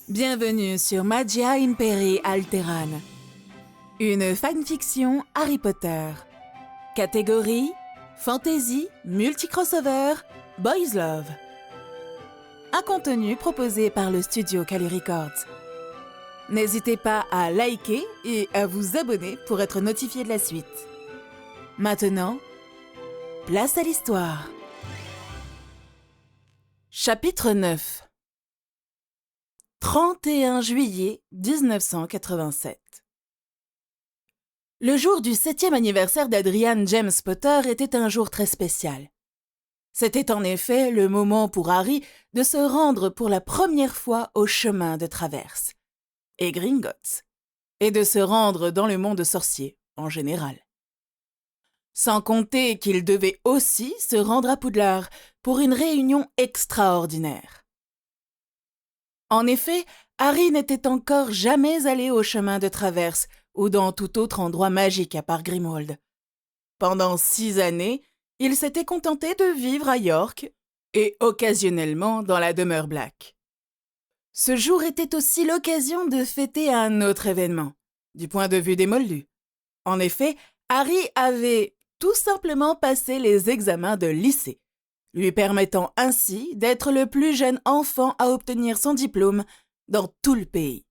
Bienvenue sur Magia Imperi Alteran, une fanfiction Harry Potter. Catégorie Fantasy, Multicrossover, Boys Love. Un contenu proposé par le studio Kali Records. N'hésitez pas à liker et à vous abonner pour être notifié de la suite. Maintenant, place à l'histoire. Chapitre 9. 31 juillet 1987. Le jour du 7e anniversaire d'Adrian James Potter était un jour très spécial. C'était en effet le moment pour Harry de se rendre pour la première fois au chemin de traverse, et Gringotts, et de se rendre dans le monde sorcier en général. Sans compter qu'il devait aussi se rendre à Poudlard pour une réunion extraordinaire. En effet, Harry n'était encore jamais allé au chemin de traverse ou dans tout autre endroit magique à part Grimmauld. Pendant 6 années, il s'était contenté de vivre à York et occasionnellement dans la demeure Black. Ce jour était aussi l'occasion de fêter un autre événement, du point de vue des Moldus. En effet, Harry avait tout simplement passé les examens de lycée, lui permettant ainsi d'être le plus jeune enfant à obtenir son diplôme dans tout le pays.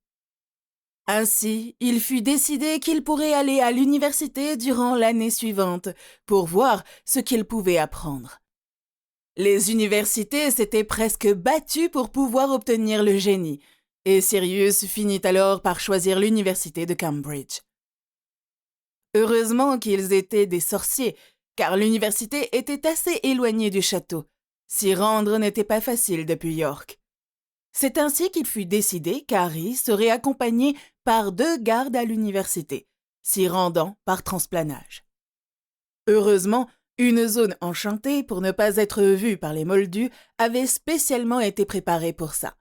Ainsi, il fut décidé qu'il pourrait aller à l'université durant l'année suivante pour voir ce qu'il pouvait apprendre. Les universités s'étaient presque battues pour pouvoir obtenir le génie, et Sirius finit alors par choisir l'université de Cambridge. Heureusement qu'ils étaient des sorciers, car l'université était assez éloignée du château. S'y rendre n'était pas facile depuis York. C'est ainsi qu'il fut décidé qu'Harry serait accompagné par 2 gardes à l'université, s'y rendant par transplanage. Heureusement, une zone enchantée pour ne pas être vue par les Moldus avait spécialement été préparée pour ça.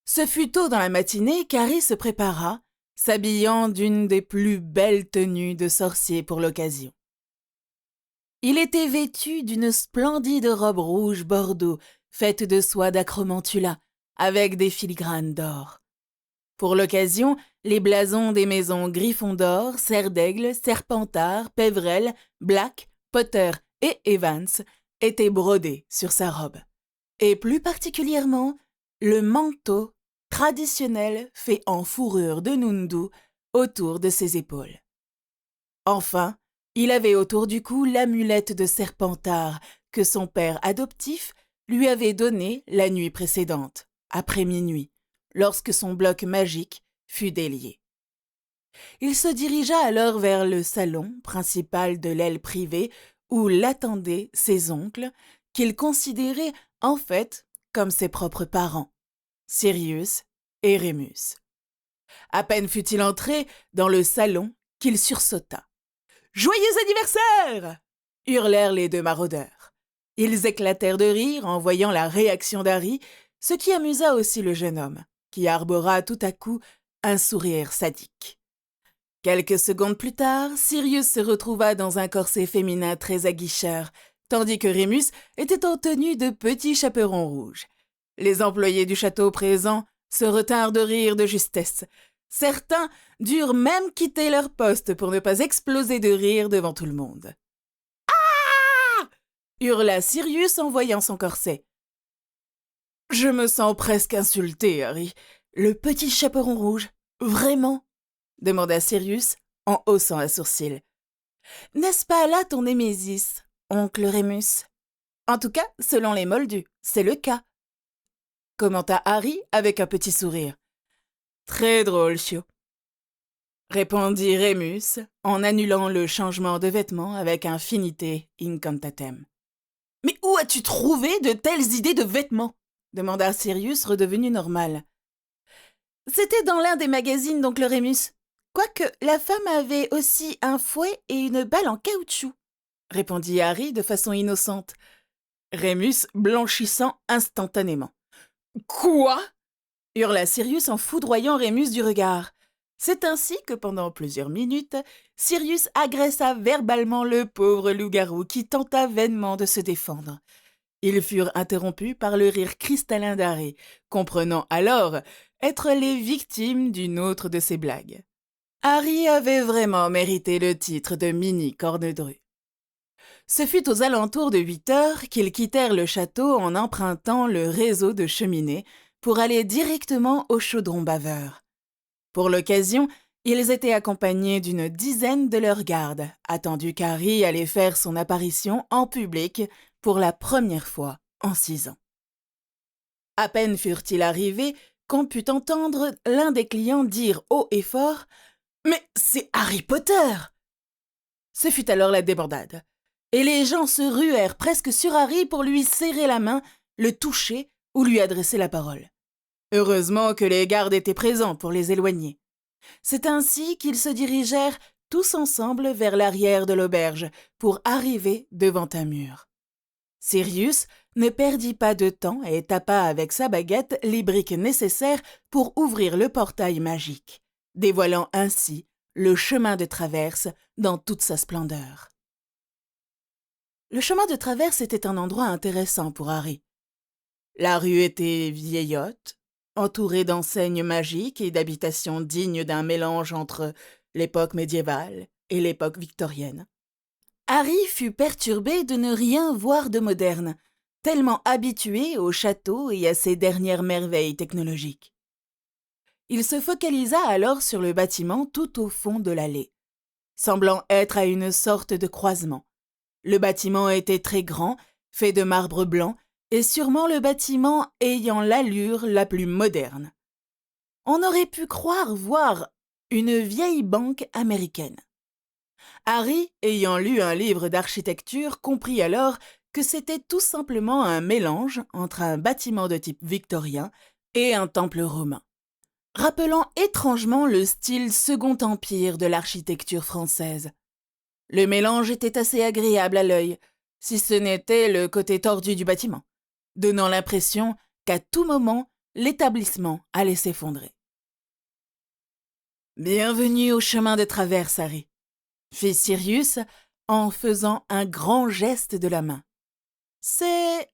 Ce fut tôt dans la matinée qu'Harry se prépara, s'habillant d'une des plus belles tenues de sorcier pour l'occasion. Il était vêtu d'une splendide robe rouge bordeaux, faite de soie d'acromantula, avec des filigranes d'or. Pour l'occasion, les blasons des maisons Gryffondor, Serre-d'Aigle, Serpentard, Pévrel, Black, Potter et Evans étaient brodés sur sa robe. Et plus particulièrement, le manteau traditionnel fait en fourrure de Nundu autour de ses épaules. Enfin, il avait autour du cou l'amulette de Serpentard que son père adoptif lui avait donnée la nuit précédente, après minuit, lorsque son bloc magique fut délié. Il se dirigea alors vers le salon principal de l'aile privée où l'attendaient ses oncles, qu'il considérait en fait comme ses propres parents, Sirius et Rémus. À peine fut-il entré dans le salon qu'il sursauta. « Joyeux anniversaire !» hurlèrent les 2 maraudeurs. Ils éclatèrent de rire en voyant la réaction d'Harry, ce qui amusa aussi le jeune homme, qui arbora tout à coup un sourire sadique. Quelques secondes plus tard, Sirius se retrouva dans un corset féminin très aguicheur, tandis que Rémus était en tenue de petit chaperon rouge. Les employés du château présents se retinrent de rire de justesse. Certains durent même quitter leur poste pour ne pas exploser de rire devant tout le monde. « Ah !» hurla Sirius en voyant son corset. « Je me sens presque insulté, Harry. Le petit chaperon rouge, vraiment ?» demanda Sirius en haussant un sourcil. « N'est-ce pas là ton némésis, oncle Rémus ? En tout cas, selon les Moldus, c'est le cas. » commenta Harry avec un petit sourire. « Très drôle, Chio, » répondit Rémus en annulant le changement de vêtements avec un finité incantatem. « Mais où as-tu trouvé de telles idées de vêtements ?» demanda Sirius redevenu normal. « C'était dans l'un des magazines d'oncle Rémus. Quoique la femme avait aussi un fouet et une balle en caoutchouc, » répondit Harry de façon innocente. Rémus blanchissant instantanément. « Quoi ?» hurla Sirius en foudroyant Rémus du regard. C'est ainsi que pendant plusieurs minutes, Sirius agressa verbalement le pauvre loup-garou qui tenta vainement de se défendre. Ils furent interrompus par le rire cristallin d'Harry, comprenant alors être les victimes d'une autre de ses blagues. Harry avait vraiment mérité le titre de mini-cornedru. Ce fut aux alentours de 8 heures qu'ils quittèrent le château en empruntant le réseau de cheminées pour aller directement au chaudron baveur. Pour l'occasion, ils étaient accompagnés d'une dizaine de leurs gardes, attendu qu'Harry allait faire son apparition en public pour la première fois en 6 ans. À peine furent-ils arrivés qu'on put entendre l'un des clients dire haut et fort « Mais c'est Harry Potter !» Ce fut alors la débandade, et les gens se ruèrent presque sur Harry pour lui serrer la main, le toucher ou lui adresser la parole. Heureusement que les gardes étaient présents pour les éloigner. C'est ainsi qu'ils se dirigèrent tous ensemble vers l'arrière de l'auberge pour arriver devant un mur. Sirius ne perdit pas de temps et tapa avec sa baguette les briques nécessaires pour ouvrir le portail magique, dévoilant ainsi le chemin de traverse dans toute sa splendeur. Le chemin de traverse était un endroit intéressant pour Harry. La rue était vieillotte, entourée d'enseignes magiques et d'habitations dignes d'un mélange entre l'époque médiévale et l'époque victorienne. Harry fut perturbé de ne rien voir de moderne, tellement habitué au château et à ses dernières merveilles technologiques. Il se focalisa alors sur le bâtiment tout au fond de l'allée, semblant être à une sorte de croisement. Le bâtiment était très grand, fait de marbre blanc, et sûrement le bâtiment ayant l'allure la plus moderne. On aurait pu croire voir une vieille banque américaine. Harry, ayant lu un livre d'architecture, comprit alors que c'était tout simplement un mélange entre un bâtiment de type victorien et un temple romain, rappelant étrangement le style Second Empire de l'architecture française. Le mélange était assez agréable à l'œil, si ce n'était le côté tordu du bâtiment, donnant l'impression qu'à tout moment, l'établissement allait s'effondrer. « Bienvenue au chemin de traverse, Harry », fit Sirius en faisant un grand geste de la main. « C'est... »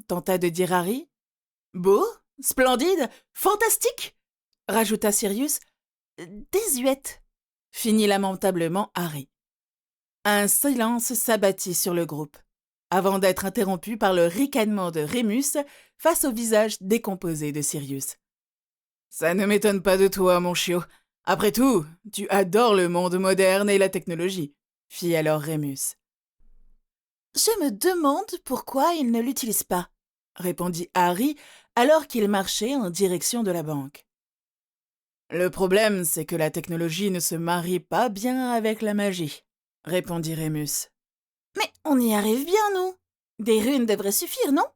tenta de dire Harry. « Beau, splendide, fantastique !» rajouta Sirius. « Désuète !» finit lamentablement Harry. Un silence s'abattit sur le groupe, avant d'être interrompu par le ricanement de Rémus face au visage décomposé de Sirius. « Ça ne m'étonne pas de toi, mon chiot. Après tout, tu adores le monde moderne et la technologie, » fit alors Rémus. « Je me demande pourquoi il ne l'utilise pas, » répondit Harry alors qu'il marchait en direction de la banque. « Le problème, c'est que la technologie ne se marie pas bien avec la magie, » répondit Rémus. « Mais on y arrive bien, nous. Des runes devraient suffire, non ?»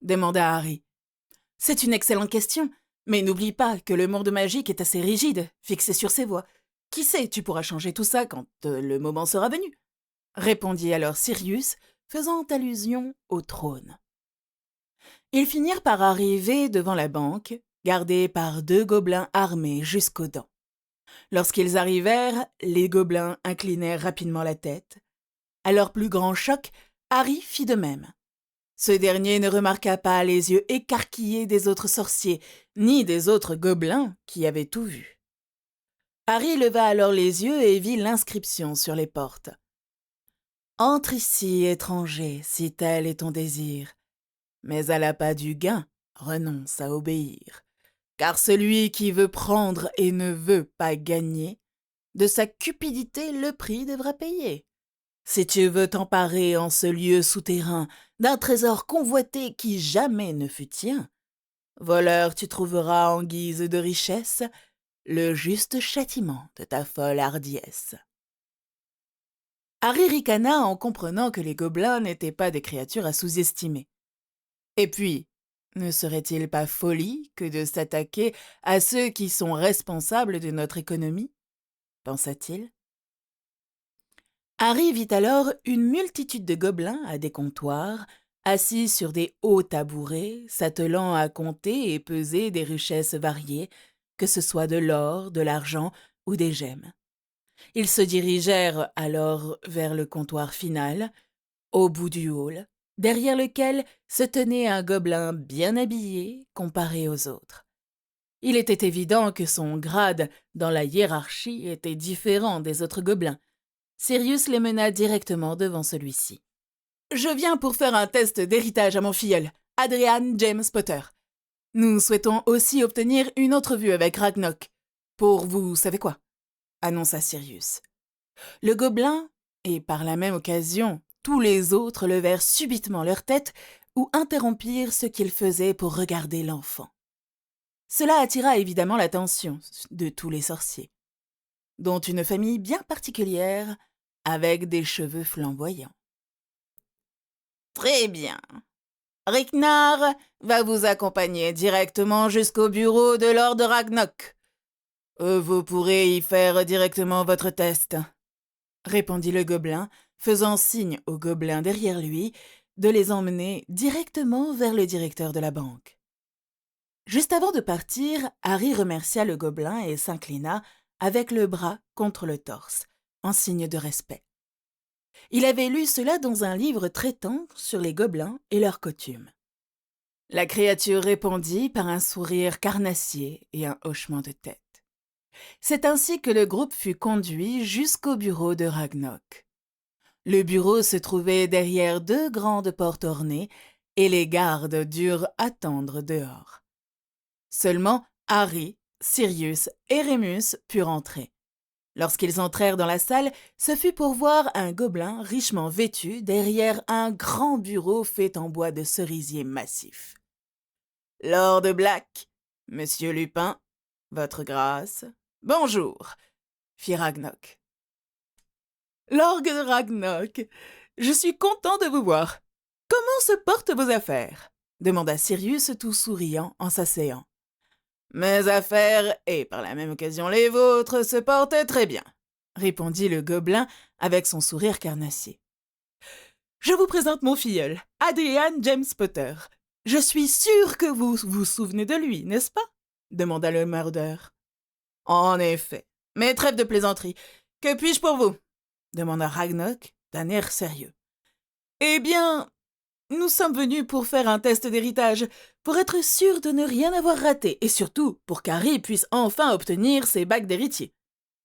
demanda Harry. « C'est une excellente question, mais n'oublie pas que le monde magique est assez rigide, fixé sur ses voies. Qui sait, tu pourras changer tout ça quand le moment sera venu, » répondit alors Sirius, faisant allusion au trône. Ils finirent par arriver devant la banque, gardée par 2 gobelins armés jusqu'aux dents. Lorsqu'ils arrivèrent, les gobelins inclinèrent rapidement la tête. À leur plus grand choc, Harry fit de même. Ce dernier ne remarqua pas les yeux écarquillés des autres sorciers, ni des autres gobelins qui avaient tout vu. Harry leva alors les yeux et vit l'inscription sur les portes. « Entre ici, étranger, si tel est ton désir. Mais à l'appât du gain, renonce à obéir. Car celui qui veut prendre et ne veut pas gagner, de sa cupidité le prix devra payer. Si tu veux t'emparer en ce lieu souterrain d'un trésor convoité qui jamais ne fut tien, voleur, tu trouveras en guise de richesse le juste châtiment de ta folle hardiesse. » Harry ricana en comprenant que les gobelins n'étaient pas des créatures à sous-estimer. Et puis, ne serait-il pas folie que de s'attaquer à ceux qui sont responsables de notre économie, pensa-t-il. Harry vit alors une multitude de gobelins à des comptoirs, assis sur des hauts tabourets, s'attelant à compter et peser des richesses variées, que ce soit de l'or, de l'argent ou des gemmes. Ils se dirigèrent alors vers le comptoir final, au bout du hall, derrière lequel se tenait un gobelin bien habillé comparé aux autres. Il était évident que son grade dans la hiérarchie était différent des autres gobelins. Sirius les mena directement devant celui-ci. « Je viens pour faire un test d'héritage à mon filleul, Adrian James Potter. Nous souhaitons aussi obtenir une entrevue avec Ragnok. Pour vous savez quoi ?» annonça Sirius. Le gobelin, et par la même occasion, tous les autres levèrent subitement leur tête ou interrompirent ce qu'ils faisaient pour regarder l'enfant. Cela attira évidemment l'attention de tous les sorciers, dont une famille bien particulière, avec des cheveux flamboyants. « Très bien. Riknar va vous accompagner directement jusqu'au bureau de Lord Ragnok. Vous pourrez y faire directement votre test, » répondit le gobelin, faisant signe aux gobelins derrière lui de les emmener directement vers le directeur de la banque. Juste avant de partir, Harry remercia le gobelin et s'inclina avec le bras contre le torse, en signe de respect. Il avait lu cela dans un livre traitant sur les gobelins et leurs coutumes. La créature répondit par un sourire carnassier et un hochement de tête. C'est ainsi que le groupe fut conduit jusqu'au bureau de Ragnok. Le bureau se trouvait derrière 2 grandes portes ornées et les gardes durent attendre dehors. Seulement Harry, Sirius et Remus purent entrer. Lorsqu'ils entrèrent dans la salle, ce fut pour voir un gobelin richement vêtu derrière un grand bureau fait en bois de cerisier massif. « Lord Black, Monsieur Lupin, votre grâce, bonjour !» fit Ragnok. « Lord Ragnok, je suis content de vous voir. Comment se portent vos affaires ?» demanda Sirius tout souriant en s'asseyant. « Mes affaires, et par la même occasion les vôtres, se portent très bien, » répondit le gobelin avec son sourire carnassier. « Je vous présente mon filleul, Adrian James Potter. Je suis sûr que vous vous souvenez de lui, n'est-ce pas ?» demanda le maraudeur. « En effet, mais trêve de plaisanterie. Que puis-je pour vous ?» demanda Ragnok d'un air sérieux. « Eh bien, nous sommes venus pour faire un test d'héritage, pour être sûrs de ne rien avoir raté, et surtout pour qu'Harry puisse enfin obtenir ses bagues d'héritier, »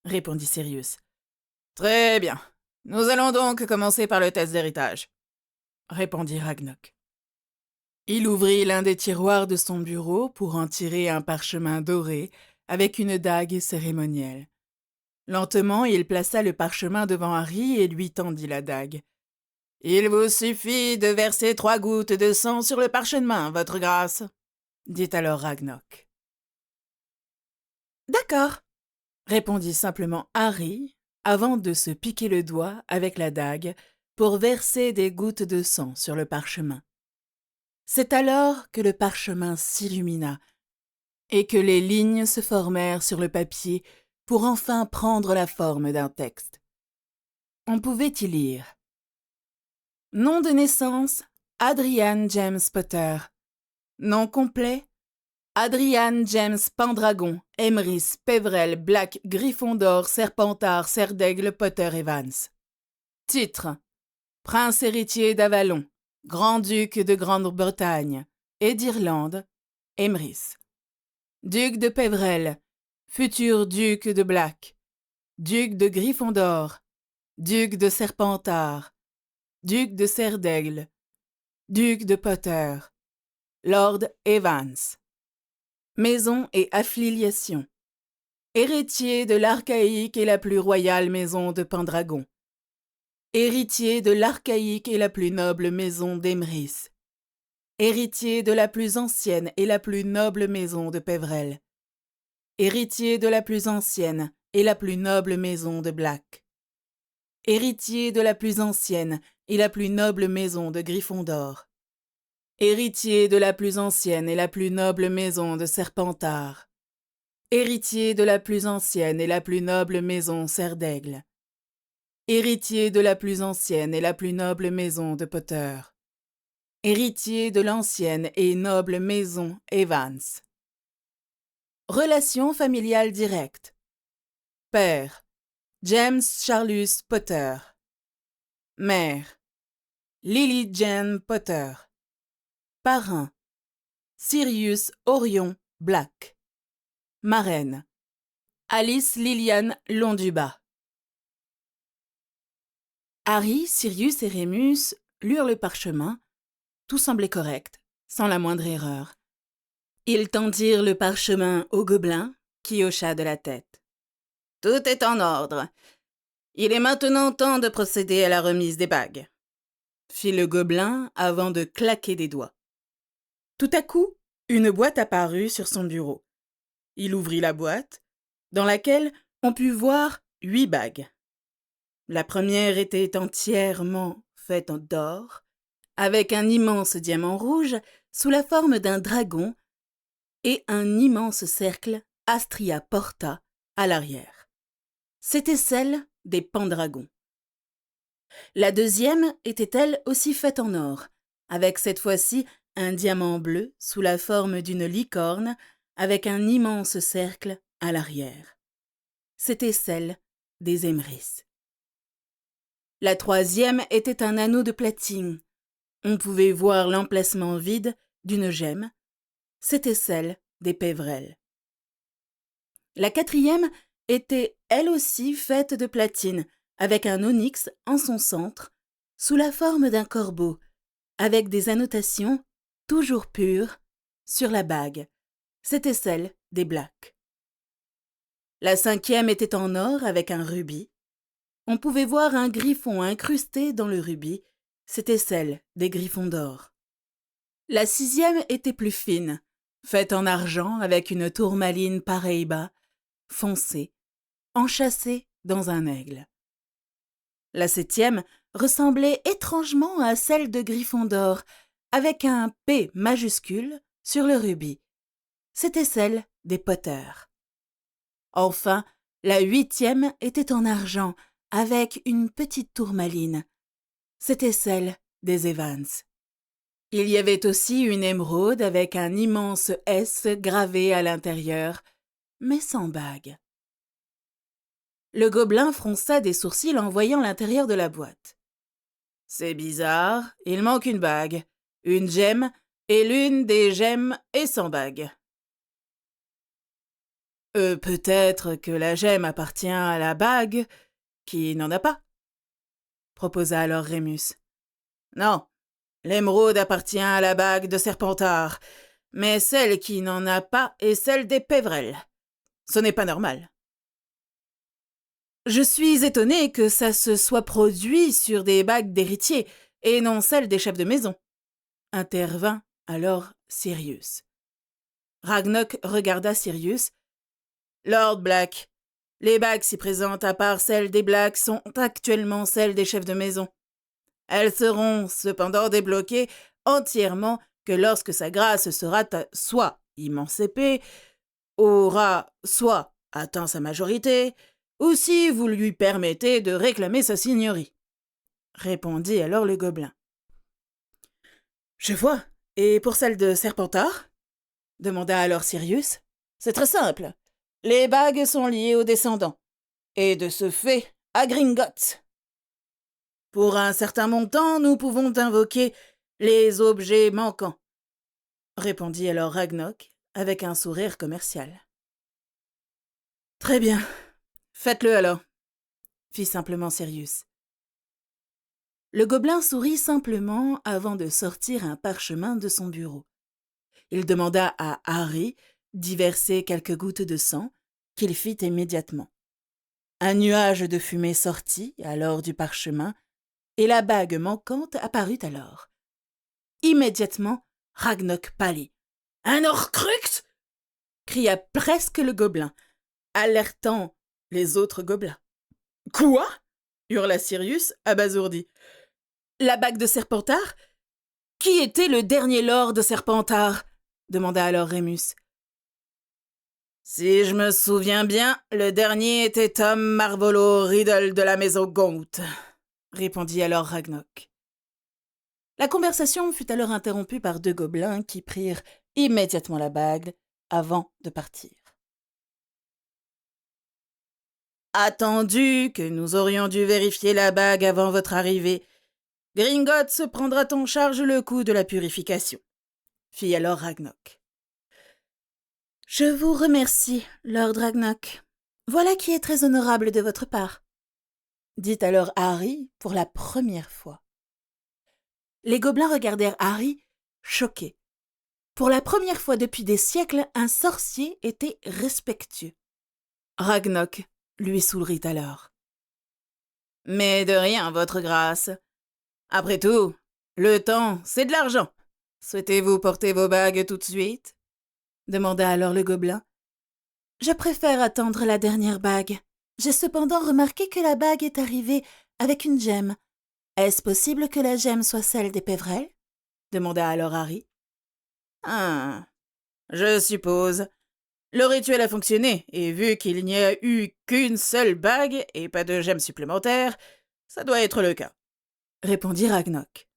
répondit Sirius. « Très bien. Nous allons donc commencer par le test d'héritage, » répondit Ragnok. Il ouvrit l'un des tiroirs de son bureau pour en tirer un parchemin doré avec une dague cérémonielle. Lentement, il plaça le parchemin devant Harry et lui tendit la dague. « Il vous suffit de verser 3 gouttes de sang sur le parchemin, votre grâce, » dit alors Ragnok. « D'accord, » répondit simplement Harry avant de se piquer le doigt avec la dague pour verser des gouttes de sang sur le parchemin. C'est alors que le parchemin s'illumina et que les lignes se formèrent sur le papier pour enfin prendre la forme d'un texte. On pouvait y lire: nom de naissance, Adrian James Potter. Nom complet, Adrian James Pendragon, Emrys, Peverell, Black, Gryffondor, Serpentard, Serdaigle, Potter Evans. Titre: Prince héritier d'Avalon, Grand-duc de Grande-Bretagne et d'Irlande, Emrys. Duc de Peverell, futur duc de Black, duc de Gryffondor, duc de Serpentard, duc de Serdaigle, duc de Potter, Lord Evans. Maison et affiliation. Héritier de l'archaïque et la plus royale maison de Pendragon. Héritier de l'archaïque et la plus noble maison d'Emrys. Héritier de la plus ancienne et la plus noble maison de Peverell. Héritier de la plus ancienne et la plus noble maison de Black. Héritier de la plus ancienne et la plus noble maison de Gryffondor. Héritier de la plus ancienne et la plus noble maison de Serpentard. Héritier de la plus ancienne et la plus noble maison Serdaigle. Héritier de la plus ancienne et la plus noble maison de Potter. Héritier de l'ancienne et noble maison Evans. Relations familiales directes. Père: James Charles Potter. Mère: Lily Jane Potter. Parrain, Sirius Orion Black. Marraine, Alice Liliane Londubat. Harry, Sirius et Rémus lurent le parchemin. Tout semblait correct, sans la moindre erreur. Ils tendirent le parchemin au gobelin, qui hocha de la tête. « Tout est en ordre. Il est maintenant temps de procéder à la remise des bagues. » fit le gobelin avant de claquer des doigts. Tout à coup, une boîte apparut sur son bureau. Il ouvrit la boîte, dans laquelle on put voir 8 bagues. La première était entièrement faite d'or, avec un immense diamant rouge sous la forme d'un dragon et un immense cercle Astria Porta à l'arrière. C'était celle des Pendragons. La deuxième était elle aussi faite en or, avec cette fois-ci un diamant bleu sous la forme d'une licorne avec un immense cercle à l'arrière. C'était celle des Emrys. La troisième était un anneau de platine. On pouvait voir l'emplacement vide d'une gemme. C'était celle des Pévrel. La quatrième était elle aussi faite de platine, avec un onyx en son centre, sous la forme d'un corbeau, avec des annotations, toujours pures, sur la bague. C'était celle des Blacks. La cinquième était en or avec un rubis. On pouvait voir un griffon incrusté dans le rubis. C'était celle des Griffons d'or. La sixième était plus fine, faite en argent avec une tourmaline pareille bas, foncée, enchâssée dans un aigle. La septième ressemblait étrangement à celle de Gryffondor, avec un P majuscule sur le rubis. C'était celle des Potter. Enfin, la huitième était en argent, avec une petite tourmaline. C'était celle des Evans. Il y avait aussi une émeraude avec un immense S gravé à l'intérieur, mais sans bague. Le gobelin fronça des sourcils en voyant l'intérieur de la boîte. « C'est bizarre, il manque une bague, une gemme, et l'une des gemmes est sans bague. » Peut-être que la gemme appartient à la bague qui n'en a pas, proposa alors Rémus. Non, l'émeraude appartient à la bague de Serpentard, mais celle qui n'en a pas est celle des Pévrel. Ce n'est pas normal. Je suis étonné que ça se soit produit sur des bagues d'héritiers et non celles des chefs de maison, intervint alors Sirius. Ragnok regarda Sirius. Lord Black, les bagues si présentes à part celles des Blacks sont actuellement celles des chefs de maison. Elles seront cependant débloquées entièrement que lorsque sa grâce sera soit émancipée, aura soit atteint sa majorité, ou si vous lui permettez de réclamer sa seigneurie, répondit alors le gobelin. Je vois. Et pour celle de Serpentard demanda alors Sirius. C'est très simple. Les bagues sont liées aux descendants, et de ce fait, à Gringotts. Pour un certain montant, nous pouvons invoquer les objets manquants, répondit alors Ragnok avec un sourire commercial. Très bien, faites-le alors, fit simplement Sirius. Le gobelin sourit simplement avant de sortir un parchemin de son bureau. Il demanda à Harry d'y verser quelques gouttes de sang, qu'il fit immédiatement. Un nuage de fumée sortit alors du parchemin, et la bague manquante apparut alors. Immédiatement, Ragnok pâlit. « Un Horcrux » cria presque le gobelin, alertant les autres gobelins. « Quoi » hurla Sirius, abasourdi. « La bague de Serpentard ? Qui était le dernier lord de Serpentard » demanda alors Rémus. « Si je me souviens bien, le dernier était Tom Marvolo Riddle de la maison Gaunt » répondit alors Ragnok. La conversation fut alors interrompue par 2 gobelins qui prirent immédiatement la bague avant de partir. Attendu que nous aurions dû vérifier la bague avant votre arrivée, Gringotts prendra en charge le coût de la purification, fit alors Ragnok. Je vous remercie, Lord Ragnok. Voilà qui est très honorable de votre part, dit alors Harry pour la première fois. Les gobelins regardèrent Harry, choqués. Pour la première fois depuis des siècles, un sorcier était respectueux. Ragnok lui sourit alors. « Mais de rien, votre grâce. Après tout, le temps, c'est de l'argent. Souhaitez-vous porter vos bagues tout de suite ?» demanda alors le gobelin. « Je préfère attendre la dernière bague. J'ai cependant remarqué que la bague est arrivée avec une gemme. Est-ce possible que la gemme soit celle des Pévrel ?» demanda alors Harry. « Ah, je suppose. Le rituel a fonctionné, et vu qu'il n'y a eu qu'une seule bague et pas de gemme supplémentaire, ça doit être le cas, » répondit Ragnok.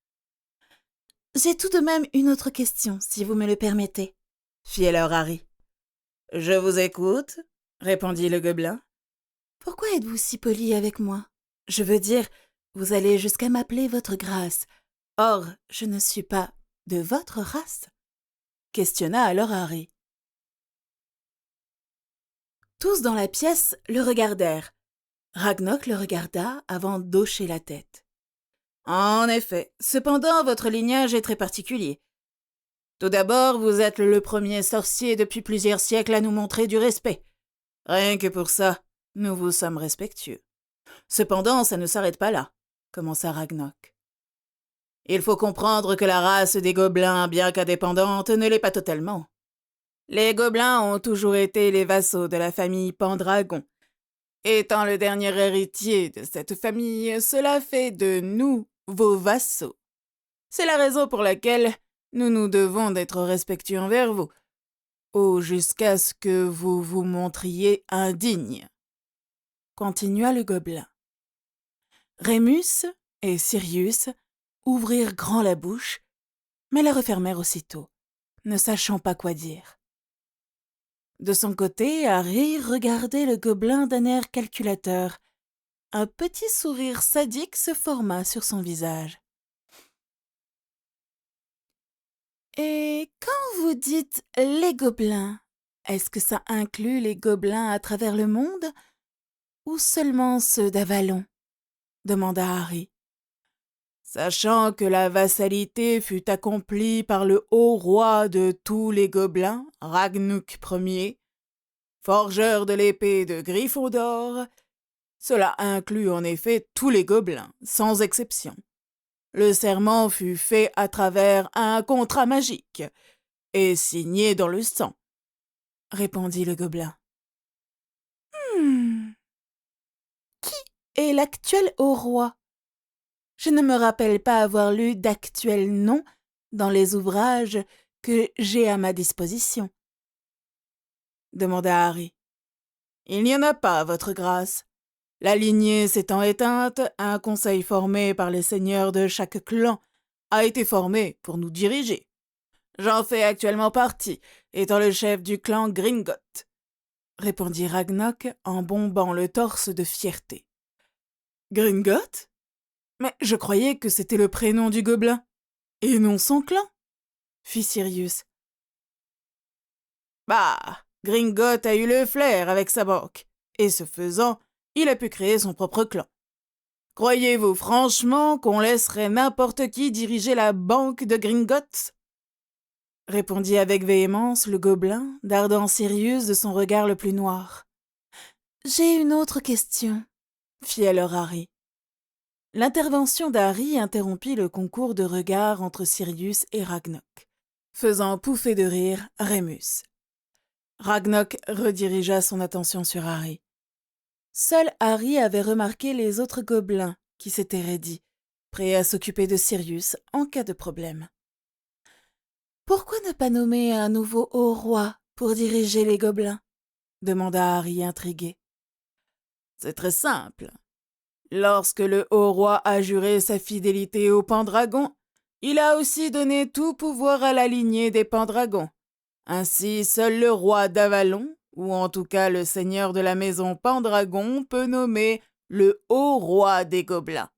« J'ai tout de même une autre question, si vous me le permettez, » fit alors Harry. « Je vous écoute, » répondit le gobelin. « Pourquoi êtes-vous si poli avec moi? Je veux dire, vous allez jusqu'à m'appeler votre grâce. Or, je ne suis pas de votre race, » questionna alors Harry. Tous dans la pièce le regardèrent. Ragnok le regarda avant d'hocher la tête. « En effet, cependant votre lignage est très particulier. Tout d'abord, vous êtes le premier sorcier depuis plusieurs siècles à nous montrer du respect. Rien que pour ça, nous vous sommes respectueux. Cependant, ça ne s'arrête pas là, » commença Ragnok. « Il faut comprendre que la race des gobelins, bien qu'indépendante, ne l'est pas totalement. Les gobelins ont toujours été les vassaux de la famille Pendragon. Étant le dernier héritier de cette famille, cela fait de nous vos vassaux. C'est la raison pour laquelle nous nous devons d'être respectueux envers vous, ou jusqu'à ce que vous vous montriez indigne, » continua le gobelin. Rémus et Sirius ouvrirent grand la bouche, mais la refermèrent aussitôt, ne sachant pas quoi dire. De son côté, Harry regardait le gobelin d'un air calculateur. Un petit sourire sadique se forma sur son visage. « Et quand vous dites « les gobelins », est-ce que ça inclut les gobelins à travers le monde ou seulement ceux d'Avalon ?» demanda Harry. Sachant que la vassalité fut accomplie par le haut roi de tous les gobelins, Ragnuk Ier, forgeur de l'épée de Gryffondor, cela inclut en effet tous les gobelins, sans exception. Le serment fut fait à travers un contrat magique et signé dans le sang, répondit le gobelin. Qui est l'actuel haut roi? Je ne me rappelle pas avoir lu d'actuels noms dans les ouvrages que j'ai à ma disposition, demanda Harry. Il n'y en a pas, votre grâce. La lignée s'étant éteinte, un conseil formé par les seigneurs de chaque clan a été formé pour nous diriger. J'en fais actuellement partie, étant le chef du clan Gringotts, répondit Ragnok en bombant le torse de fierté. Gringotts? Mais je croyais que c'était le prénom du gobelin, et non son clan, fit Sirius. Bah, Gringotts a eu le flair avec sa banque, et ce faisant, il a pu créer son propre clan. Croyez-vous franchement qu'on laisserait n'importe qui diriger la banque de Gringotts? Répondit avec véhémence le gobelin, dardant Sirius de son regard le plus noir. J'ai une autre question, fit alors Harry. L'intervention d'Harry interrompit le concours de regards entre Sirius et Ragnok, faisant pouffer de rire Rémus. Ragnok redirigea son attention sur Harry. Seul Harry avait remarqué les autres gobelins qui s'étaient raidis, prêts à s'occuper de Sirius en cas de problème. Pourquoi ne pas nommer un nouveau haut roi pour diriger les gobelins? Demanda Harry intrigué. C'est très simple. Lorsque le haut roi a juré sa fidélité au Pendragon, il a aussi donné tout pouvoir à la lignée des Pendragons. Ainsi, seul le roi d'Avalon, ou en tout cas le seigneur de la maison Pendragon, peut nommer le haut roi des gobelins.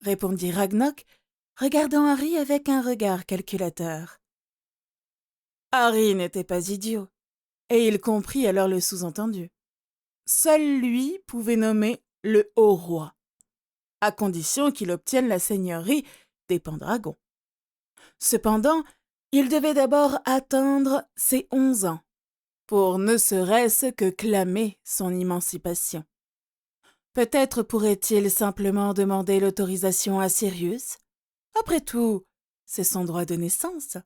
répondit Ragnok, regardant Harry avec un regard calculateur. Harry n'était pas idiot, et il comprit alors le sous-entendu. Seul lui pouvait nommer le haut roi, à condition qu'il obtienne la seigneurie des Pendragons. Cependant, il devait d'abord atteindre ses 11 ans, pour ne serait-ce que clamer son émancipation. Peut-être pourrait-il simplement demander l'autorisation à Sirius. Après tout, c'est son droit de naissance.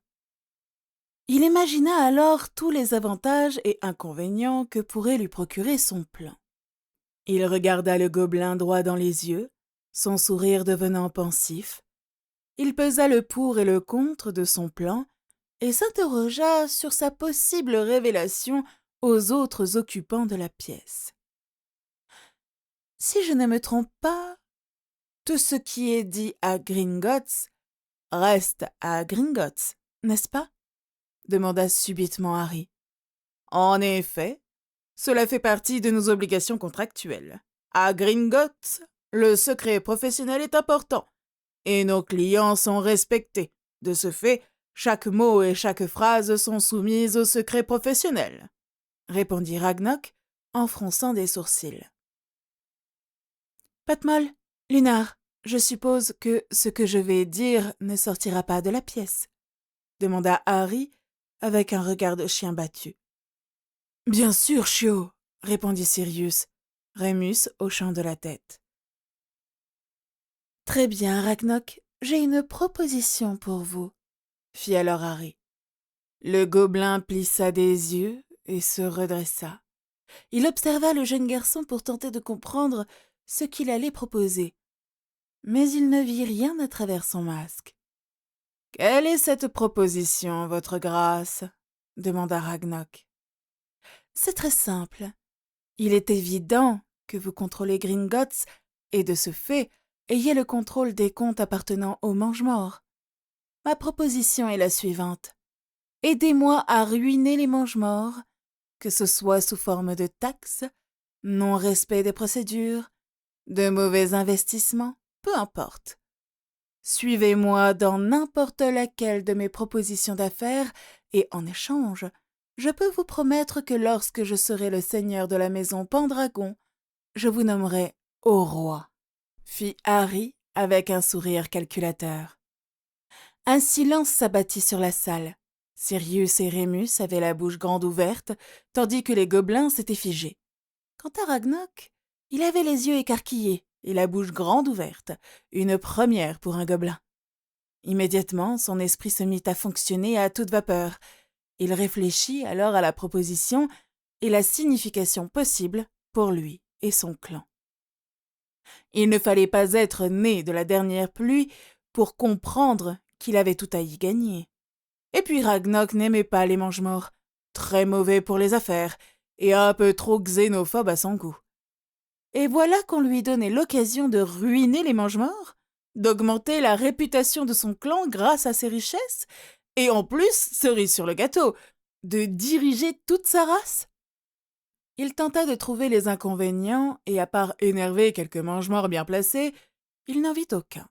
Il imagina alors tous les avantages et inconvénients que pourrait lui procurer son plan. Il regarda le gobelin droit dans les yeux, son sourire devenant pensif. Il pesa le pour et le contre de son plan et s'interrogea sur sa possible révélation aux autres occupants de la pièce. Si je ne me trompe pas, tout ce qui est dit à Gringotts reste à Gringotts, n'est-ce pas? Demanda subitement Harry. En effet, cela fait partie de nos obligations contractuelles. À Gringotts, le secret professionnel est important et nos clients sont respectés. De ce fait, chaque mot et chaque phrase sont soumises au secret professionnel, répondit Ragnok en fronçant des sourcils. Patmol, Lunar, je suppose que ce que je vais dire ne sortira pas de la pièce, demanda Harry avec un regard de chien battu. Bien sûr, chiot, répondit Sirius, Rémus hochant de la tête. Très bien, Ragnok, j'ai une proposition pour vous, fit alors Harry. Le gobelin plissa des yeux et se redressa. Il observa le jeune garçon pour tenter de comprendre ce qu'il allait proposer. Mais il ne vit rien à travers son masque. « Quelle est cette proposition, votre grâce ?» demanda Ragnok. « C'est très simple. Il est évident que vous contrôlez Gringotts et, de ce fait, ayez le contrôle des comptes appartenant aux Mange-Morts. Ma proposition est la suivante. Aidez-moi à ruiner les Mange-Morts, que ce soit sous forme de taxes, non-respect des procédures, de mauvais investissements, peu importe. Suivez-moi dans n'importe laquelle de mes propositions d'affaires et, en échange, je peux vous promettre que lorsque je serai le seigneur de la maison Pendragon, je vous nommerai au roi, fit Harry avec un sourire calculateur. Un silence s'abattit sur la salle. Sirius et Rémus avaient la bouche grande ouverte, tandis que les gobelins s'étaient figés. Quant à Ragnok, il avait les yeux écarquillés et la bouche grande ouverte, une première pour un gobelin. Immédiatement, son esprit se mit à fonctionner à toute vapeur. Il réfléchit alors à la proposition et la signification possible pour lui et son clan. Il ne fallait pas être né de la dernière pluie pour comprendre qu'il avait tout à y gagner. Et puis Ragnok n'aimait pas les mange-morts, très mauvais pour les affaires et un peu trop xénophobe à son goût. Et voilà qu'on lui donnait l'occasion de ruiner les mange-morts, d'augmenter la réputation de son clan grâce à ses richesses, et en plus, cerise sur le gâteau, de diriger toute sa race. Il tenta de trouver les inconvénients, et à part énerver quelques mange-morts bien placés, il n'en vit aucun.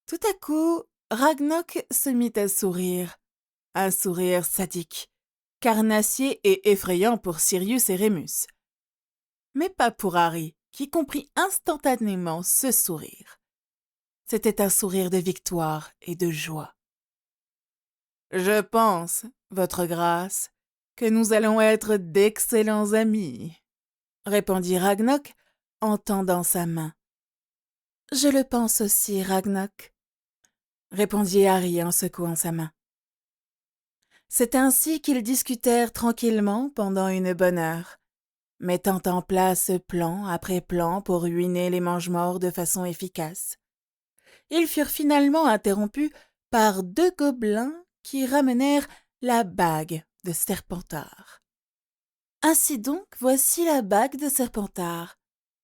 Tout à coup, Ragnok se mit à sourire, un sourire sadique, carnassier et effrayant pour Sirius et Rémus. Mais pas pour Harry, qui comprit instantanément ce sourire. C'était un sourire de victoire et de joie. « Je pense, votre grâce, que nous allons être d'excellents amis, » répondit Ragnok en tendant sa main. « Je le pense aussi, Ragnok, » répondit Harry en secouant sa main. C'est ainsi qu'ils discutèrent tranquillement pendant une bonne heure, mettant en place plan après plan pour ruiner les mange-morts de façon efficace. Ils furent finalement interrompus par 2 gobelins qui ramenèrent la bague de Serpentard. Ainsi donc, voici la bague de Serpentard.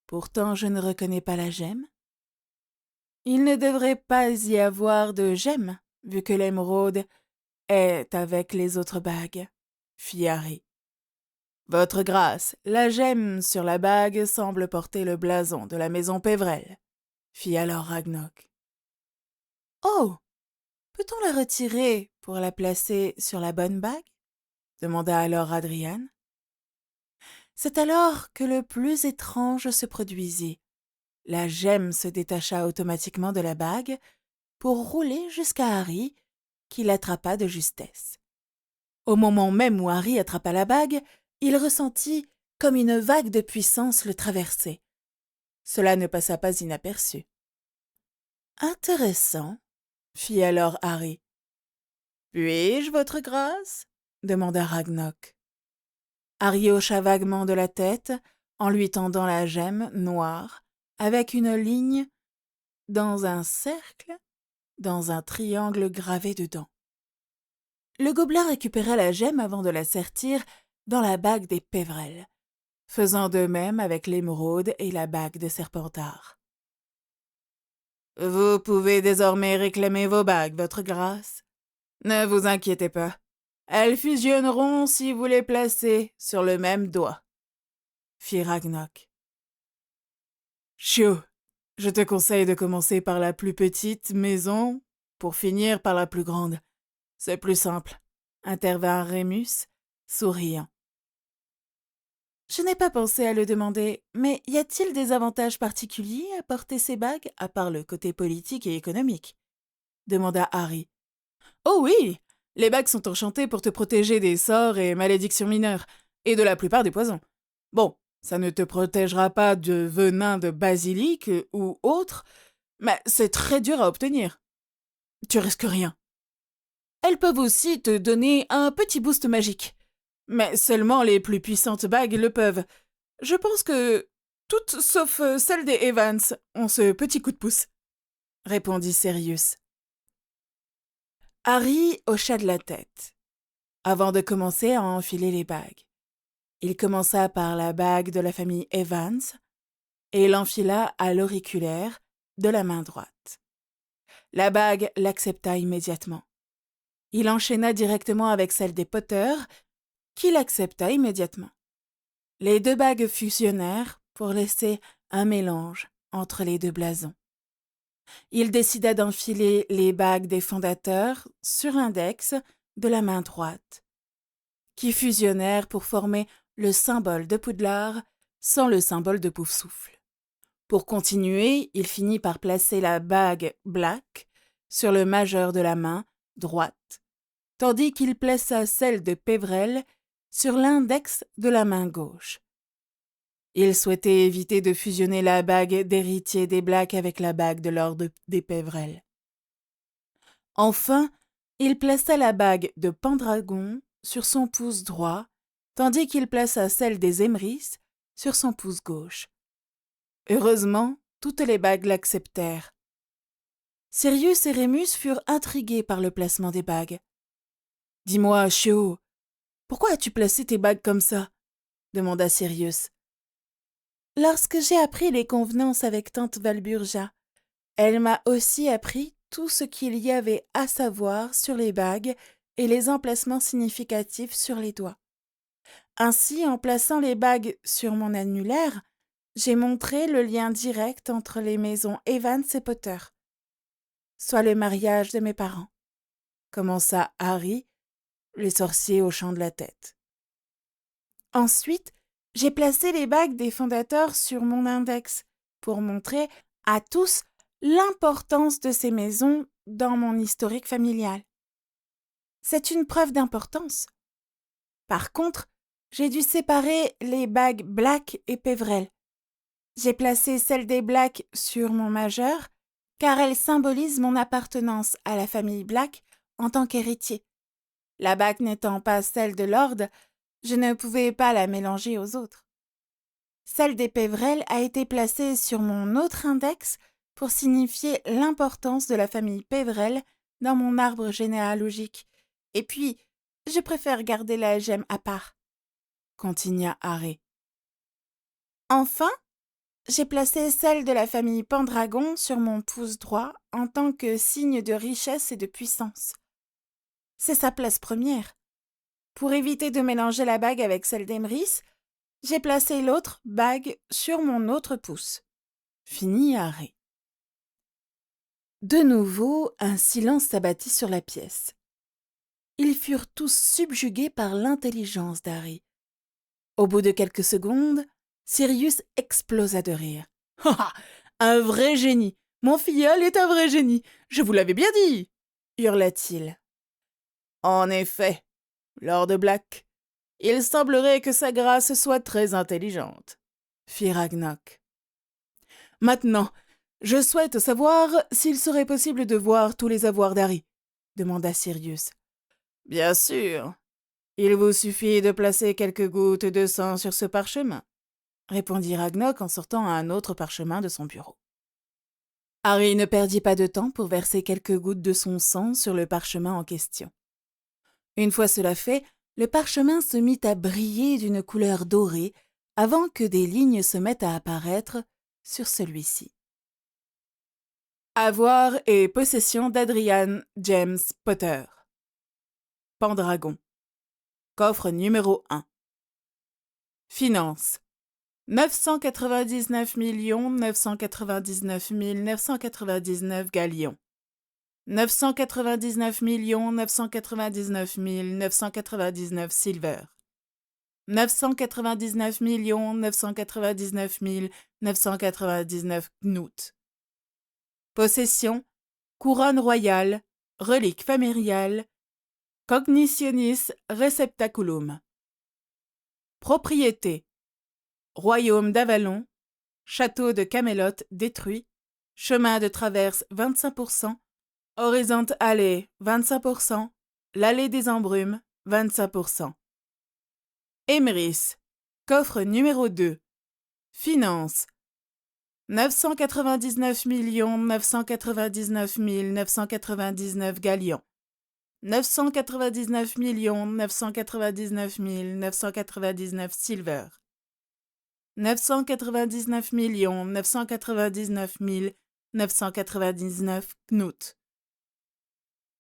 Pourtant, je ne reconnais pas la gemme. Il ne devrait pas y avoir de gemme, vu que l'émeraude est avec les autres bagues, fit Harry. Votre grâce, la gemme sur la bague semble porter le blason de la maison Pévrel. fit alors Ragnok. Oh, peut-on la retirer pour la placer sur la bonne bague demanda alors Adrian. C'est alors que le plus étrange se produisit. La gemme se détacha automatiquement de la bague pour rouler jusqu'à Harry, qui l'attrapa de justesse. Au moment même où Harry attrapa la bague, il ressentit comme une vague de puissance le traverser. Cela ne passa pas inaperçu. « Intéressant, » fit alors Harry. « Puis-je, votre grâce ?» demanda Ragnok. Harry hocha vaguement de la tête en lui tendant la gemme noire avec une ligne dans un cercle, dans un triangle gravé dedans. Le gobelin récupéra la gemme avant de la sertir dans la bague des Pévrel, faisant de même avec l'émeraude et la bague de Serpentard. « Vous pouvez désormais réclamer vos bagues, votre grâce. Ne vous inquiétez pas. Elles fusionneront si vous les placez sur le même doigt, » fit Ragnok. « Chio, je te conseille de commencer par la plus petite maison pour finir par la plus grande. C'est plus simple, » intervint Rémus, souriant. « Je n'ai pas pensé à le demander, mais y a-t-il des avantages particuliers à porter ces bagues, à part le côté politique et économique ?» demanda Harry. « Oh oui, les bagues sont enchantées pour te protéger des sorts et malédictions mineures, et de la plupart des poisons. Bon, ça ne te protégera pas de venin de basilic ou autre, mais c'est très dur à obtenir. Tu risques rien. Elles peuvent aussi te donner un petit boost magique. Mais seulement les plus puissantes bagues le peuvent. Je pense que toutes, sauf celle des Evans, ont ce petit coup de pouce, » répondit Sirius. Harry hocha de la tête, avant de commencer à enfiler les bagues. Il commença par la bague de la famille Evans et l'enfila à l'auriculaire de la main droite. La bague l'accepta immédiatement. Il enchaîna directement avec celle des Potter, qui l'accepta immédiatement. Les deux bagues fusionnèrent pour laisser un mélange entre les deux blasons. Il décida d'enfiler les bagues des fondateurs sur l'index de la main droite, qui fusionnèrent pour former le symbole de Poudlard sans le symbole de Poufsouffle. Pour continuer, il finit par placer la bague Black sur le majeur de la main droite, tandis qu'il plaça celle de Pévrel sur l'index de la main gauche. Il souhaitait éviter de fusionner la bague d'héritier des Black avec la bague de Lord des Pévrel. Enfin, il plaça la bague de Pendragon sur son pouce droit, tandis qu'il plaça celle des Emrys sur son pouce gauche. Heureusement, toutes les bagues l'acceptèrent. Sirius et Rémus furent intrigués par le placement des bagues. « Dis-moi, Chio, pourquoi as-tu placé tes bagues comme ça ?» demanda Sirius. « Lorsque j'ai appris les convenances avec tante Valburga, elle m'a aussi appris tout ce qu'il y avait à savoir sur les bagues et les emplacements significatifs sur les doigts. Ainsi, en plaçant les bagues sur mon annulaire, j'ai montré le lien direct entre les maisons Evans et Potter, soit le mariage de mes parents, » commença Harry, le sorcier hochant de la tête. « Ensuite, j'ai placé les bagues des fondateurs sur mon index pour montrer à tous l'importance de ces maisons dans mon historique familial. C'est une preuve d'importance. Par contre, j'ai dû séparer les bagues Black et Pévrel. J'ai placé celle des Black sur mon majeur, car elle symbolise mon appartenance à la famille Black en tant qu'héritier. La bague n'étant pas celle de Lord, je ne pouvais pas la mélanger aux autres. Celle des Pévrel a été placée sur mon autre index pour signifier l'importance de la famille Pévrel dans mon arbre généalogique. Et puis, je préfère garder la gemme à part, » continua Harry. Enfin, j'ai placé celle de la famille Pendragon sur mon pouce droit en tant que signe de richesse et de puissance. C'est sa place première. Pour éviter de mélanger la bague avec celle d'Emrys, j'ai placé l'autre bague sur mon autre pouce. Fini Harry. De nouveau, un silence s'abattit sur la pièce. Ils furent tous subjugués par l'intelligence d'Harry. Au bout de quelques secondes, Sirius explosa de rire. « Ha ha! Un vrai génie! Mon filleul est un vrai génie! Je vous l'avais bien dit !» hurla-t-il. « En effet, Lord Black, il semblerait que sa grâce soit très intelligente, » fit Ragnok. « Maintenant, je souhaite savoir s'il serait possible de voir tous les avoirs d'Harry, » demanda Sirius. « Bien sûr. Il vous suffit de placer quelques gouttes de sang sur ce parchemin, » répondit Ragnok en sortant un autre parchemin de son bureau. Harry ne perdit pas de temps pour verser quelques gouttes de son sang sur le parchemin en question. Une fois cela fait, le parchemin se mit à briller d'une couleur dorée avant que des lignes se mettent à apparaître sur celui-ci. Avoir et possession d'Adrian James Potter. Pendragon. Coffre numéro 1. Finances. 999 999 999 galions. 999 999 999 silver. 999 999 999 knut. Possession, couronne royale, relique familiale, cognitionis receptaculum. Propriété, royaume d'Avalon, château de Camelot détruit, chemin de traverse 25%, Horizon allée 25%, l'allée des embrumes 25%. Emeris, coffre numéro 2. Finances. 999 999 999 galions. 999 999 999 silver. 999 999 999 knut.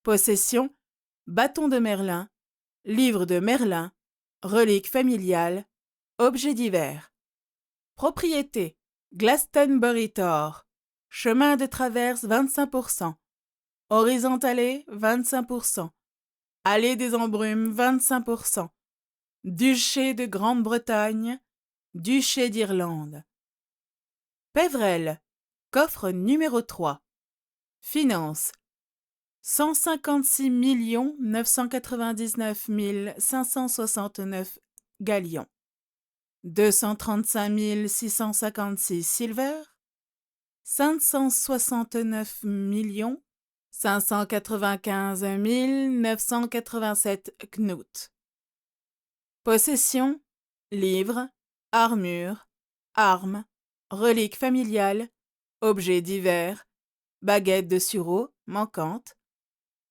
Possession, bâton de Merlin, livre de Merlin, relique familiale, objets divers. Propriété, Glastonbury Tor, chemin de traverse 25%, horizontallée 25%, allée des embrumes 25%, duché de Grande-Bretagne, duché d'Irlande. Pévrel, coffre numéro 3. Finances. 156 999 569 galions. 235 656 silver. 569 595 987 knut. Possession, livres, armure, armes, reliques familiales, objets divers, baguette de sureau manquante,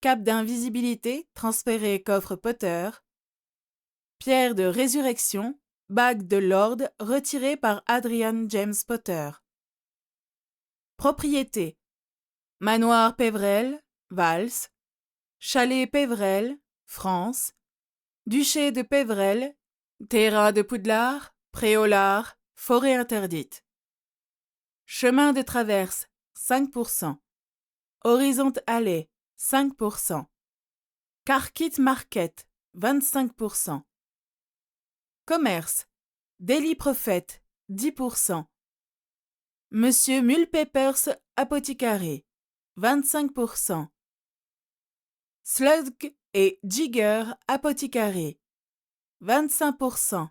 cape d'invisibilité transférée coffre Potter, pierre de résurrection, bague de Lord retirée par Adrian James Potter. Propriété, manoir Pévrel, Vals, chalet Pévrel, France, duché de Pévrel, terrain de Poudlard, Préolard, forêt interdite. Chemin de traverse, 5%. Horizon allée, 5%. Carkit Market, 25%. Commerce, Daily Prophet, 10%. Monsieur Mulpepper's Apothicary, 25%. Slug et Jigger Apothicary, 25%.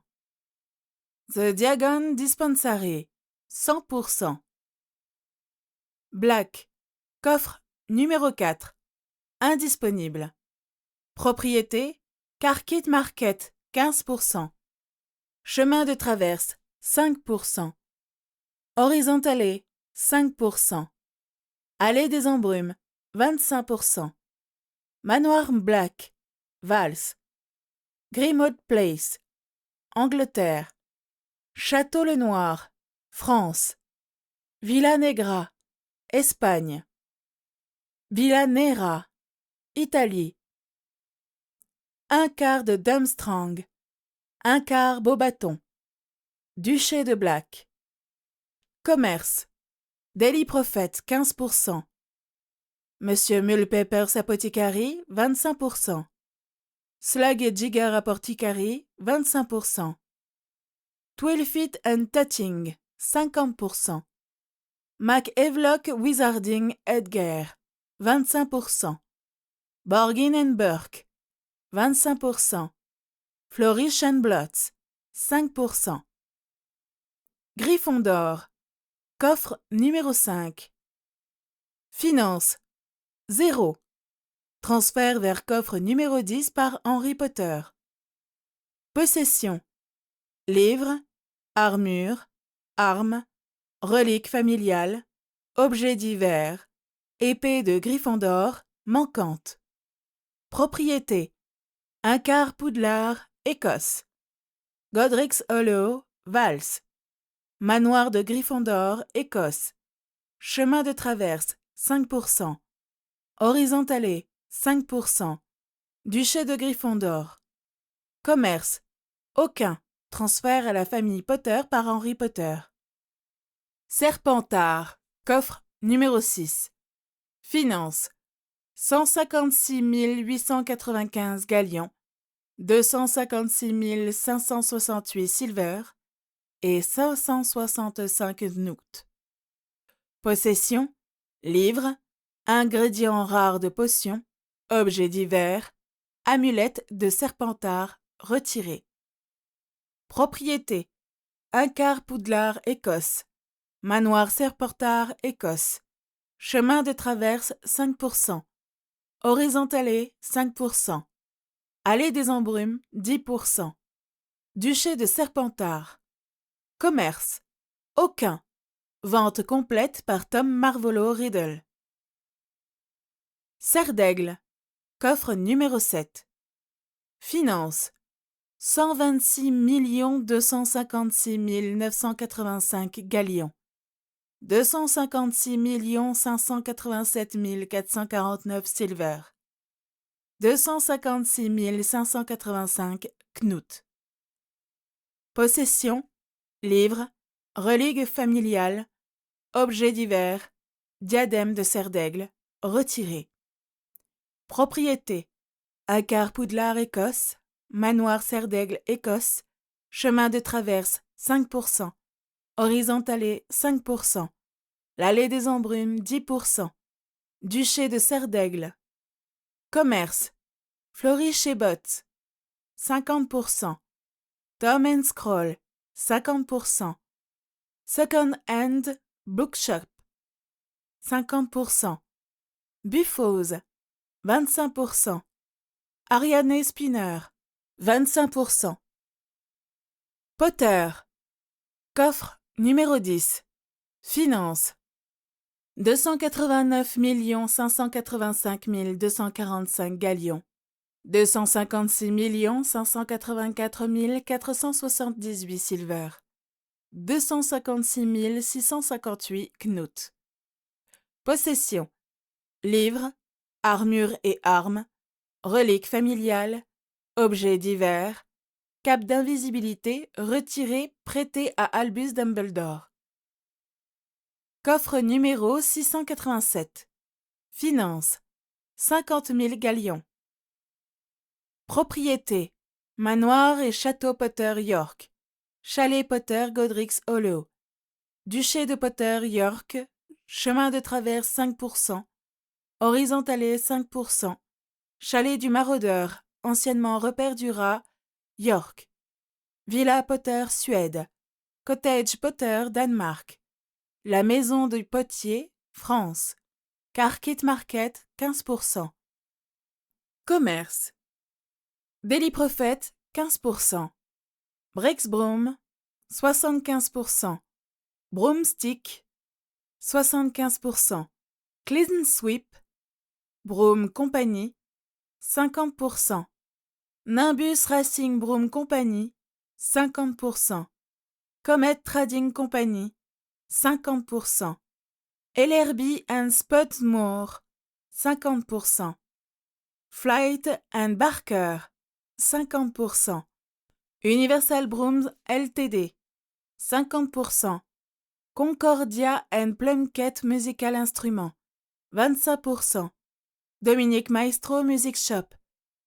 The Diagon Dispensary, 100%. Black, coffre numéro 4, indisponible. Propriété, Carkit Market, 15%. Chemin de traverse, 5%. Horizontallée, 5%. Allée des embrumes, 25%. Manoir Black, Vals. Grimaud Place, Angleterre. Château le Noir, France. Villa Negra, Espagne. Villa Nera, Italie. Un quart de Durmstrang, un quart Beaubaton. Duché de Black. Commerce, Daily Prophet 15%. Monsieur Mulpepper's Apothecary, 25%. Slug et Jigger Apothecary, 25%. Twilfit and Touching, 50%. McEvlock Wizarding Headgear, 25%. Borgin and Burke, 25%. Flourish and Blotz, 5%. Gryffondor, coffre numéro 5. Finance, 0. Transfert vers coffre numéro 10 par Harry Potter. Possession, livre, armure, armes, reliques familiales, objets divers, épée de Gryffondor, manquante. Propriété, un quart Poudlard, Écosse. Godric's Hollow, Vals. Manoir de Gryffondor, Écosse. Chemin de traverse, 5%. Horizontalé, 5%. Duché de Gryffondor. Commerce, aucun. Transfert à la famille Potter par Harry Potter. Serpentard, coffre numéro 6. Finance, 156 895 galions, 256 568 silver et 565 knouts. Possession, livre, ingrédients rares de potions, objets divers, amulette de Serpentard retirée. Propriété, un quart Poudlard Écosse, manoir Serpentard Écosse, chemin de traverse 5%, horizontalé 5%, allée des embrumes 10%, duché de Serpentard. Commerce, aucun. Vente complète par Tom Marvolo Riddle. Serre d'Aigle, coffre numéro 7. Finance, 126 256 985 galions, 256 587 449 silver, 256 585 knouts. Possession, livre, reliques familiales, objets divers, diadème de serre d'aigle, retiré. Propriété, un quart Poudlard Écosse, manoir serre d'aigle Écosse, chemin de traverse 5%, horizontalé 5%, l'allée des embrumes 10%, duché de serre d'aigle. Commerce, Flourish et Bottes, 50%, Tom and Scroll, 50%, Second Hand Bookshop, 50%, Buffos, 25%, Ariane Spinner, 25%. Potter, coffre numéro 10. Finance, 289 585 245 galions, 256 584 478 silver, 256 658 knouts. Possession, livres, armure et armes, reliques familiales, objets divers, cape d'invisibilité retiré prêté à Albus Dumbledore. Coffre numéro 687. Finance, 50 000 galions. Propriété, manoir et château Potter York, chalet Potter Godric's Hollow, duché de Potter York, chemin de traverse 5%, horizontalé 5%, chalet du maraudeur, anciennement repère du rat, York, Villa Potter Suède, Cottage Potter Danemark, la maison du potier, France, Carkit Market 15%. Commerce, Daily Prophet 15%, Brexbroom 75%, Broomstick 75%, Clean Sweep, Broom Company 50%, Nimbus Racing Broom Company 50%, Comet Trading Company 50%, LRB and Spotmore 50%, Flight and Barker 50%, Universal Brooms Ltd 50%, Concordia and Plunkett Musical Instruments 25%. Dominique Maestro Music Shop,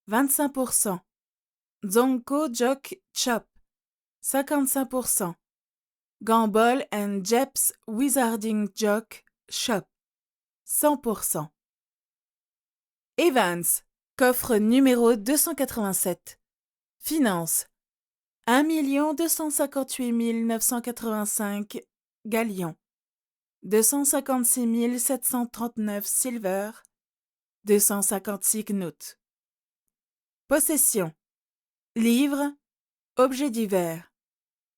25%. Zonko Jock Shop, 55%. Gamble and Jeps Wizarding Jock Shop, 100%. Evans, coffre numéro 287. Finance, 1 258 985 galions, 256 739 silver, 256 knut. Possession, livres, objets divers.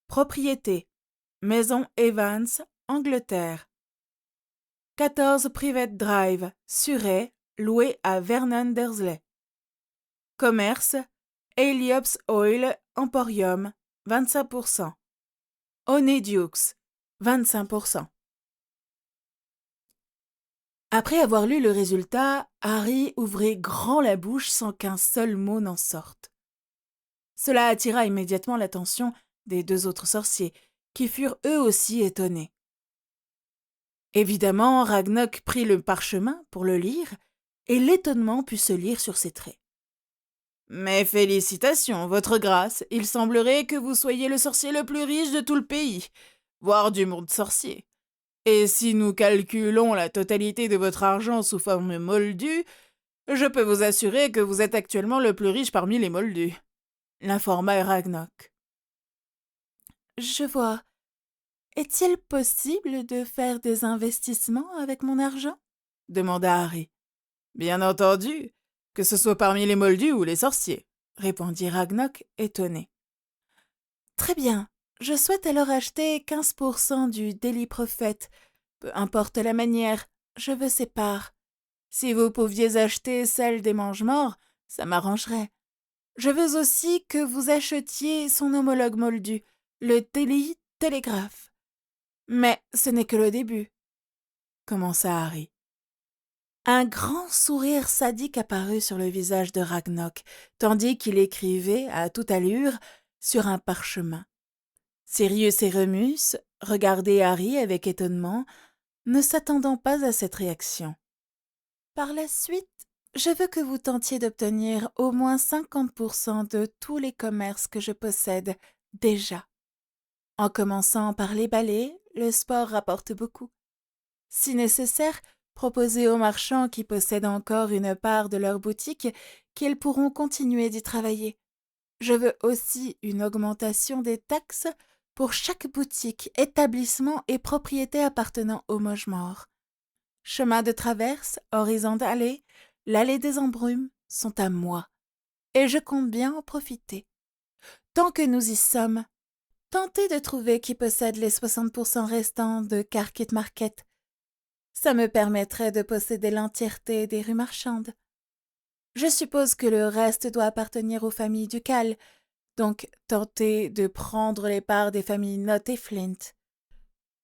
Propriété, maison Evans, Angleterre. 14 Private Drive, Surrey, loué à Vernon Dursley. Commerce, Heliops Oil, Emporium, 25%. Honeydews, 25%. Après avoir lu le résultat, Harry ouvrit grand la bouche sans qu'un seul mot n'en sorte. Cela attira immédiatement l'attention des deux autres sorciers, qui furent eux aussi étonnés. Évidemment, Ragnok prit le parchemin pour le lire, et l'étonnement put se lire sur ses traits. « Mes félicitations, votre grâce, il semblerait que vous soyez le sorcier le plus riche de tout le pays, voire du monde sorcier. Et si nous calculons la totalité de votre argent sous forme moldue, je peux vous assurer que vous êtes actuellement le plus riche parmi les moldus, » l'informa Ragnok. « Je vois. Est-il possible de faire des investissements avec mon argent ?» demanda Harry. « Bien entendu, que ce soit parmi les moldus ou les sorciers, » répondit Ragnok, étonné. « Très bien. Je souhaite alors acheter 15% du Daily Prophet. Peu importe la manière, je veux ces parts. Si vous pouviez acheter celle des mange-morts, ça m'arrangerait. Je veux aussi que vous achetiez son homologue moldu, le Daily Telegraph. Mais ce n'est que le début, » commença Harry. Un grand sourire sadique apparut sur le visage de Ragnok, tandis qu'il écrivait, à toute allure, sur un parchemin. Sirius et Remus regardaient Harry avec étonnement, ne s'attendant pas à cette réaction. « Par la suite, je veux que vous tentiez d'obtenir au moins 50% de tous les commerces que je possède déjà. En commençant par les balais, le sport rapporte beaucoup. Si nécessaire, proposez aux marchands qui possèdent encore une part de leur boutique qu'ils pourront continuer d'y travailler. Je veux aussi une augmentation des taxes pour chaque boutique, établissement et propriété appartenant aux mange-morts. Chemin de traverse, horizon d'allée, l'allée des embrumes sont à moi, et je compte bien en profiter. Tant que nous y sommes, tentez de trouver qui possède les 60% restants de Carkit Market. Ça me permettrait de posséder l'entièreté des rues marchandes. Je suppose que le reste doit appartenir aux familles ducales, donc tentez de prendre les parts des familles Knott et Flint.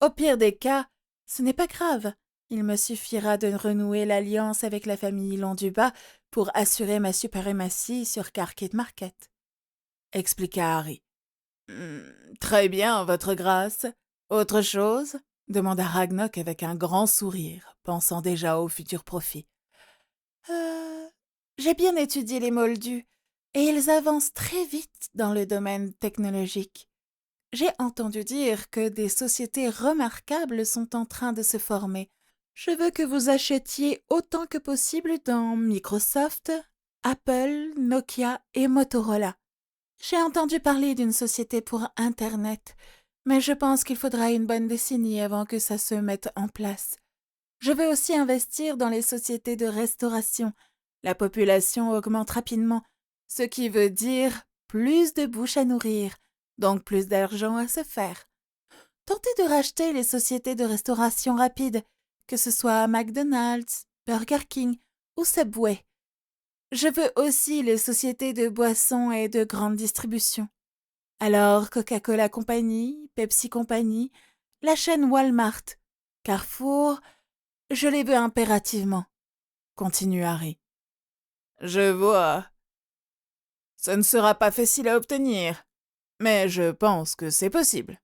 Au pire des cas, ce n'est pas grave. Il me suffira de renouer l'alliance avec la famille Londubat pour assurer ma suprématie sur Carkit Market, » expliqua Harry. « Très bien, votre grâce. Autre chose ?» demanda Ragnok avec un grand sourire, pensant déjà au futur profit. J'ai bien étudié les moldus, et ils avancent très vite dans le domaine technologique. J'ai entendu dire que des sociétés remarquables sont en train de se former. Je veux que vous achetiez autant que possible dans Microsoft, Apple, Nokia et Motorola. J'ai entendu parler d'une société pour Internet, mais je pense qu'il faudra une bonne décennie avant que ça se mette en place. Je veux aussi investir dans les sociétés de restauration. La population augmente rapidement, ce qui veut dire plus de bouches à nourrir, donc plus d'argent à se faire. Tentez de racheter les sociétés de restauration rapide, que ce soit McDonald's, Burger King ou Subway. Je veux aussi les sociétés de boissons et de grande distribution. Alors Coca-Cola Company, Pepsi Company, la chaîne Walmart, Carrefour, je les veux impérativement, continue Harry. Je vois. Ce ne sera pas facile à obtenir, mais je pense que c'est possible.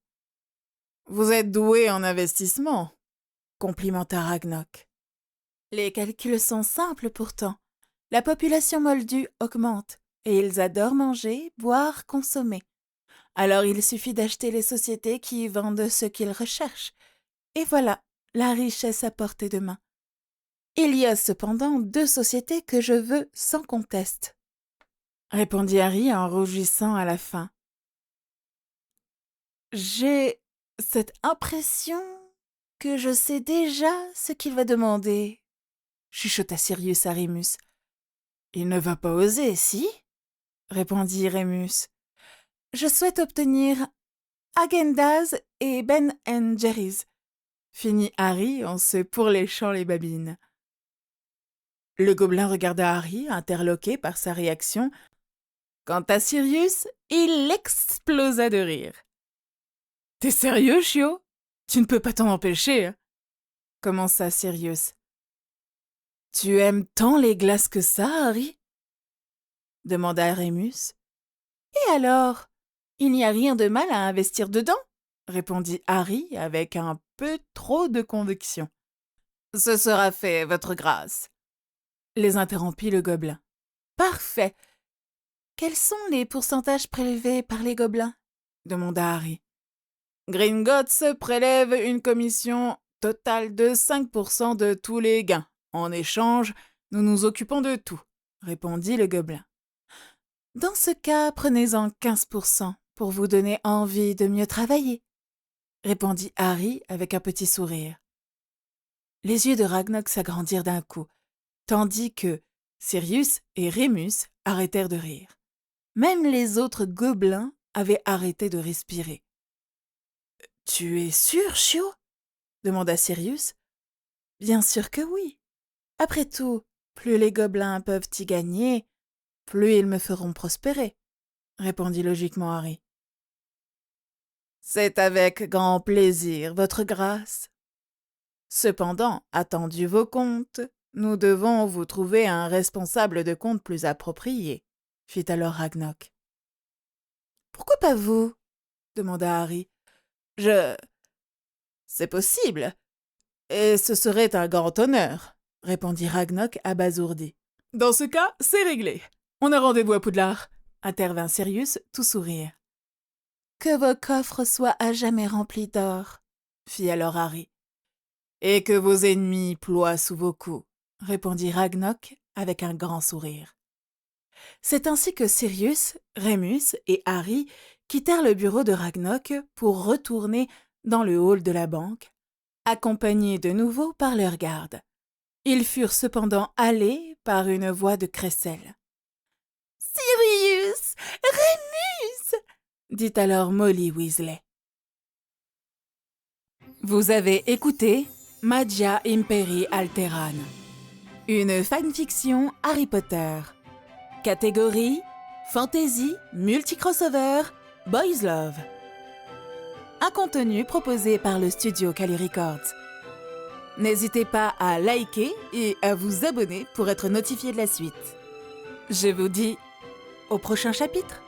Vous êtes doué en investissement, complimenta Ragnok. Les calculs sont simples pourtant. La population moldue augmente et ils adorent manger, boire, consommer. Alors il suffit d'acheter les sociétés qui vendent ce qu'ils recherchent. Et voilà, la richesse à portée de main. Il y a cependant 2 sociétés que je veux sans conteste, répondit Harry en rougissant à la fin. J'ai cette impression que je sais déjà ce qu'il va demander, chuchota Sirius à Rémus. Il ne va pas oser, si? Répondit Rémus. Je souhaite obtenir Häagen-Dazs et Ben & Jerry's, finit Harry en se pourléchant les babines. Le gobelin regarda Harry, interloqué par sa réaction. Quant à Sirius, il explosa de rire. « T'es sérieux, Chio? Tu ne peux pas t'en empêcher !» commença Sirius. « Tu aimes tant les glaces que ça, Harry ?» demanda Rémus. « Et alors? Il n'y a rien de mal à investir dedans !» répondit Harry avec un peu trop de conviction. « Ce sera fait, votre grâce !» les interrompit le gobelin. « Parfait. Quels sont les pourcentages prélevés par les gobelins ?» demanda Harry. « Gringotts prélève une commission totale de 5% de tous les gains. En échange, nous nous occupons de tout, » répondit le gobelin. « Dans ce cas, prenez-en 15% pour vous donner envie de mieux travailler, » répondit Harry avec un petit sourire. Les yeux de Ragnoc s'agrandirent d'un coup, tandis que Sirius et Rémus arrêtèrent de rire. Même les autres gobelins avaient arrêté de respirer. « Tu es sûr, Chio ?» demanda Sirius. « Bien sûr que oui. Après tout, plus les gobelins peuvent y gagner, plus ils me feront prospérer, » répondit logiquement Harry. « C'est avec grand plaisir, votre grâce. Cependant, attendu vos comptes, nous devons vous trouver un responsable de compte plus approprié, » fit alors Ragnoc. « Pourquoi pas vous ?» demanda Harry. « C'est possible, et ce serait un grand honneur, » répondit Ragnoc abasourdi. « Dans ce cas, c'est réglé. On a rendez-vous à Poudlard, » intervint Sirius, tout sourire. « Que vos coffres soient à jamais remplis d'or, » fit alors Harry. « Et que vos ennemis ploient sous vos coups, » répondit Ragnoc avec un grand sourire. C'est ainsi que Sirius, Rémus et Harry quittèrent le bureau de Ragnoc pour retourner dans le hall de la banque, accompagnés de nouveau par leurs gardes. Ils furent cependant halés par une voix de crécelle. « Sirius! Rémus !» dit alors Molly Weasley. Vous avez écouté Magia Imperii Alteran, une fanfiction Harry Potter. Catégorie Fantasy, Multicrossover, Boys Love. Un contenu proposé par le studio Kali Records. N'hésitez pas à liker et à vous abonner pour être notifié de la suite. Je vous dis au prochain chapitre.